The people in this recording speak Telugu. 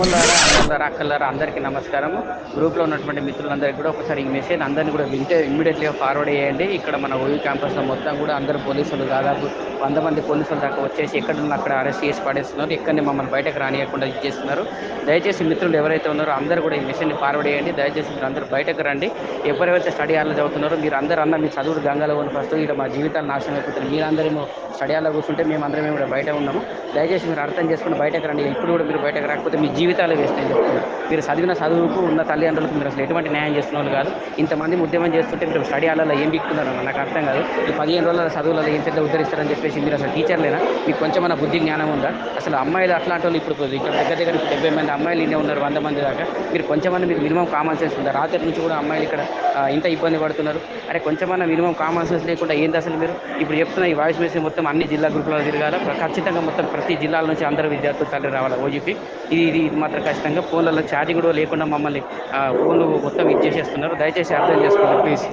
తమ్ముళ్ళారా, అన్నలారా, అక్కలారా అందరికీ నమస్కారము. గ్రూప్‌లో ఉన్నటువంటి మిత్రులందరికీ కూడా ఒకసారి ఈ మెసేజ్ అందరిని కూడా వింటే ఇమ్మీడియేట్‌లీగా ఫార్వర్డ్ చేయండి. ఇక్కడ మన ఓయూ క్యాంపస్‌లో మొత్తం కూడా అందరూ పోలీసులు దాదాపు 100 మంది పోలీసుల దాకా వచ్చేసి ఎక్కడున్నా అక్కడ అరెస్ట్ చేసి పడేస్తున్నారు. ఎక్కడిని మమ్మల్ని బయటకు రానియకుండా ఇది చేస్తున్నారు. దయచేసి మిత్రులు ఎవరైతే ఉన్నారో అందరూ కూడా ఈ మెసేజ్‌ని ఫార్వర్డ్ చేయండి. దయచేసి మీరందరూ బయటకు రండి. ఎవరెవరైతే స్టడీ హాల్‌లో చదువుతున్నారో మీరందరూ మీ చదువులు గంగలో పోను ఫస్ట్. ఈడ మా జీవితాలు నాశనం అయిపోతున్నాయి. మీరందరేమో స్టడీ హాల్‌లో కూర్చుంటే మేమందరం కూడా బయట ఉన్నాము. దయచేసి మీరు అర్థం చేసుకొని బయటకు రండి. ఇప్పుడు కూడా మీరు బయటకు రాకపోతే మీ జీవితాలే వేస్ట్ అని చెప్తున్నా. మీరు చదివిన చదువుకు ఉన్న తల్లిదండ్రులకు మీరు అసలు ఎటువంటి న్యాయం చేస్తున్న వాళ్ళు కాదు. ఇంతమంది ఉద్యమం చేస్తుంటే మీరు స్టడీ హాల్లో ఏం బిక్కుతున్నారన్న నాకు అర్థం కాదు. ఈ 15 రోజుల చదువులలో ఏం పెద్ద ఉద్ధరిస్తారని చెప్పేసి మీరు అసలు టీచర్లేనా? మీకు కొంచెమన్నా బుద్ధి జ్ఞానం ఉందా? అసలు అమ్మాయిలు అట్లాంటి వాళ్ళు ఇప్పుడు ఇక్కడ దగ్గర దగ్గర 70 మంది అమ్మాయిలు ఇన్నే ఉన్నారు, 100 మంది దాకా. మీరు కొంచెమన్నా మీకు మినిమం కామన్ సెన్స్ ఉందా? రాత్రి నుంచి కూడా అమ్మాయిలు ఇక్కడ ఇంత ఇబ్బంది పడుతున్నారు. అరే కొంచెమన్నా మినిమం కామన్ సెన్స్ లేకుండా ఏంది అసలు మీరు? ఇప్పుడు చెప్తున్న ఈ వాయిస్ మెసేజ్ మొత్తం అన్ని జిల్లా గ్రూపులలో తిరగాల. ఖచ్చితంగా మొత్తం ప్రతి జిల్లాల నుంచి అందరు విద్యార్థులు తల్లి రావాలి ఓజీపీ. ఇది మాత్రం ఖచ్చితంగా ఫోన్లలో ఛార్జింగ్ కూడా లేకుండా మమ్మల్ని ఫోన్లు మొత్తం ఇచ్చేసేస్తున్నారు. దయచేసి అర్థం చేసుకోండి ప్లీజ్.